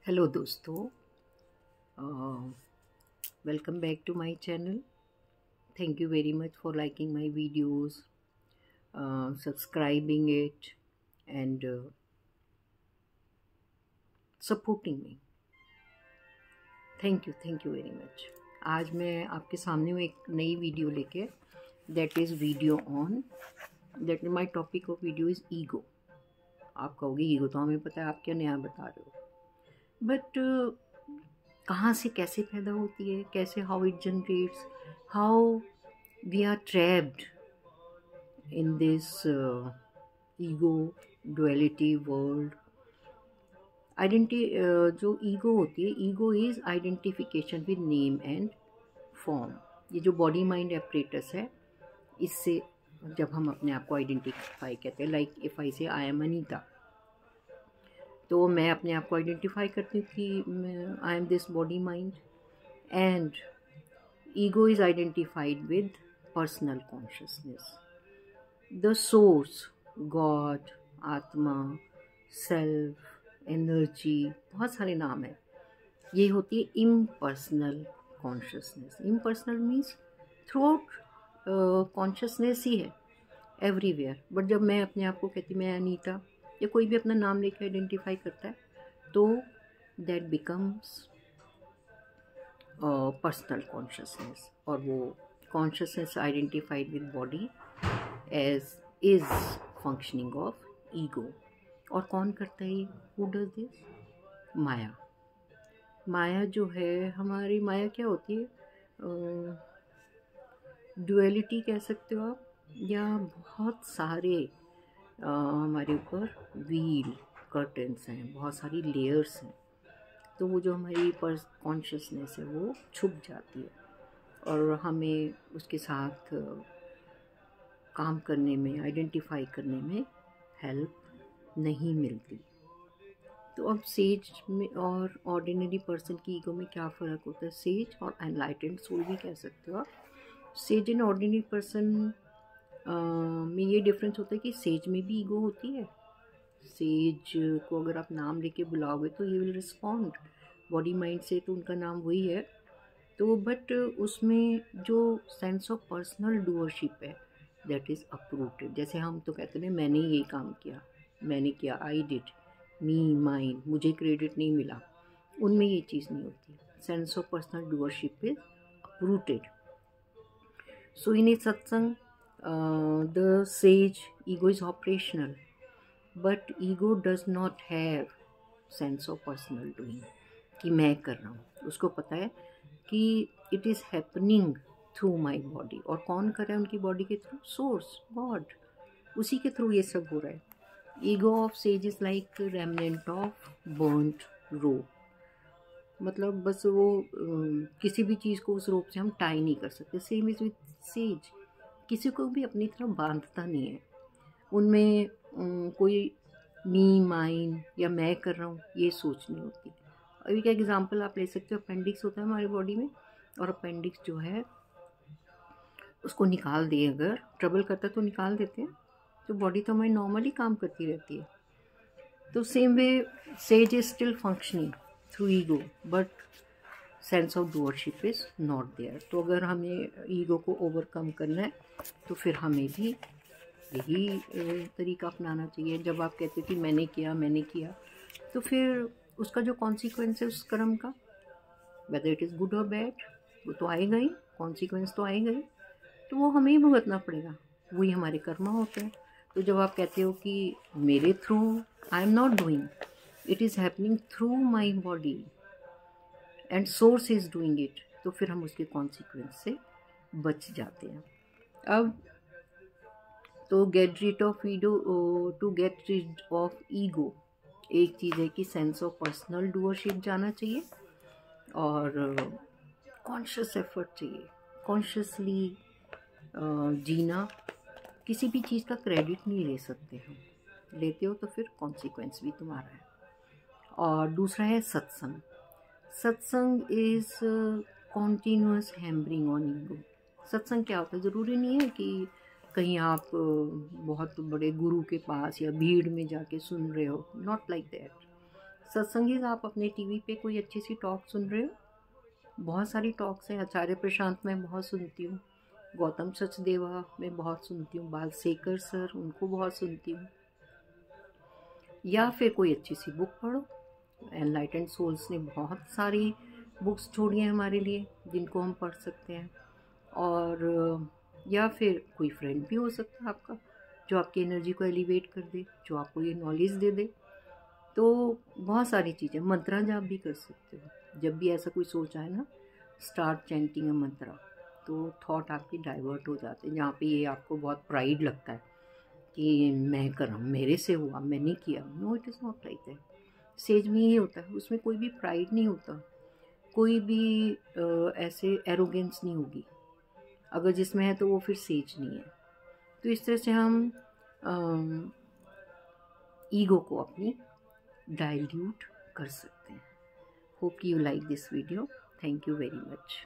Hello दोस्तों, welcome back to my channel. Thank you very much for liking my videos, subscribing it and supporting me. Thank you very much. आज मैं आपके सामने हूँ एक नई वीडियो लेके। That is video on that my topic of video is ego. आप कहोगे ईगो तो हमें पता है, आप क्या नया बता रहे हो। बट कहाँ से कैसे पैदा होती है, कैसे, how it generates, how we are trapped in this ego duality world. जो ईगो होती है, ego is identification with name and form. ये जो बॉडी माइंड एपरेटस है, इससे जब हम अपने आप को आइडेंटिफाई कहते हैं, लाइक इफ़ आई से आई एम अनीता, तो मैं अपने आप को आइडेंटिफाई करती हूँ कि I am this body mind. And ego is identified with personal consciousness, the source, God, आत्मा, सेल्फ, एनर्जी, बहुत सारे नाम हैं। ये होती है impersonal consciousness. Impersonal means through out consciousness ही है एवरीवेयर। बट जब मैं अपने आप को कहती मैं अनीता, या कोई भी अपना नाम लेके आइडेंटिफाई करता है, तो दैट बिकम्स पर्सनल कॉन्शियसनेस। और वो consciousness identified with body as is functioning of ego. और कौन करता है ये? Who does this? माया। माया जो है हमारी, माया क्या होती है? डुअलिटी कह सकते हो आप, या बहुत सारे हमारे ऊपर व्हील कर्टन्स हैं, बहुत सारी लेयर्स हैं। तो वो जो हमारी कॉन्शियसनेस है वो छुप जाती है और हमें उसके साथ काम करने में, आइडेंटिफाई करने में हेल्प नहीं मिलती। तो अब सेज में और ऑर्डिनरी पर्सन की ईगो में क्या फ़र्क होता है? सेज और एनलाइटेंड सोल भी कह सकते हो आप। सेज एंड ऑर्डिनरी पर्सन में ये डिफरेंस होता है कि सेज में भी ईगो होती है। सेज को अगर आप नाम लेके बुलाओगे तो he will respond body mind से, तो उनका नाम वही है। तो बट उसमें जो सेंस ऑफ पर्सनल डूअरशिप है, दैट इज़ अप्रूटेड। जैसे हम तो कहते हैं मैंने ये काम किया, मैंने किया, आई डिड, मी, माइन, मुझे क्रेडिट नहीं मिला। उनमें ये चीज़ नहीं होती। Sense of personal doership is uprooted. So in a satsang the sage ego is operational, but ego does not have sense of personal doing कि मैं कर रहा हूँ। उसको पता है कि it is happening through my body. और कौन कर रहा है उनकी बॉडी के थ्रू? Source, God. उसी के थ्रू ये सब हो रहा है। Ego of sage is like remnant of burned rope. मतलब बस वो किसी भी चीज़ को उस रोप से हम टाई नहीं कर सकते। सेम इज़ विद सेज, किसी को भी अपनी तरफ बांधता नहीं है। उनमें कोई मी, माइन या मैं कर रहा हूँ ये सोच नहीं होती। अभी का एग्जांपल आप ले सकते हो, अपेंडिक्स होता है हमारी बॉडी में, और अपेंडिक्स जो है उसको निकाल दिए, अगर ट्रबल करता है तो निकाल देते हैं, तो बॉडी तो हमारी नॉर्मली काम करती रहती है। तो same way sage is still functioning through ego, but sense of doership is not there. तो अगर हमें ईगो को ओवरकम करना है तो फिर हमें भी यही तरीका अपनाना चाहिए। जब आप कहते कि मैंने किया, तो फिर उसका जो कॉन्सिक्वेंस है उस कर्म का, वेदर इट इज़ गुड और बैड, वो तो आएगा ही, कॉन्सिक्वेंस तो आएगा ही, तो वो हमें ही भुगतना पड़ेगा। वही हमारे कर्म होते हैं। तो जब आप कहते हो कि मेरे through I am not doing, it is happening through my body and source is doing it, तो फिर हम उसके कॉन्सिक्वेंस से बच जाते हैं। अब तो get rid of ego, to get rid of ego, एक चीज़ है कि सेंस ऑफ पर्सनल डूअरशिप जाना चाहिए और कॉन्शियस एफर्ट चाहिए। कॉन्शियसली जीना, किसी भी चीज़ का क्रेडिट नहीं ले सकते हम, लेते हो तो फिर कॉन्सिक्वेंस भी तुम्हारा है। और दूसरा है सत्संग। सत्संग इज़ कॉन्टीन्यूअस हैम्बरिंग ऑन ईगो। सत्संग क्या होता है? ज़रूरी नहीं है कि कहीं आप बहुत बड़े गुरु के पास या भीड़ में जाके सुन रहे हो, नॉट लाइक दैट। सत्संगी आप अपने टीवी पे कोई अच्छी सी टॉक सुन रहे हो, बहुत सारी टॉक्स हैं। आचार्य प्रशांत में बहुत सुनती हूँ, गौतम सचदेवा में बहुत सुनती हूँ, बालसेकर सर उनको बहुत सुनती हूँ। या फिर कोई अच्छी सी बुक पढ़ो। एनलाइटेंड सोल्स ने बहुत सारी बुक्स छोड़ी हैं हमारे लिए जिनको हम पढ़ सकते हैं। और या फिर कोई फ्रेंड भी हो सकता है आपका जो आपकी एनर्जी को एलिवेट कर दे, जो आपको ये नॉलेज दे दे। तो बहुत सारी चीज़ें, मंत्रा जाप भी कर सकते हो। जब भी ऐसा कोई सोच आए ना, स्टार्ट चैंटिंग अ मंत्रा, तो थॉट आपकी डाइवर्ट हो जाते हैं। जहाँ पे ये आपको बहुत प्राइड लगता है कि मैं कर रहा हूँ, मेरे से हुआ, मैंने किया। No, it is not like that. Sage में ये होता है, उसमें कोई भी प्राइड नहीं होता, कोई भी ऐसे एरोगेंस नहीं होगी। अगर जिसमें है तो वो फिर सेज नहीं है। तो इस तरह से हम ईगो को अपनी डाइल्यूट कर सकते हैं। Hope you like this video. Thank you very much.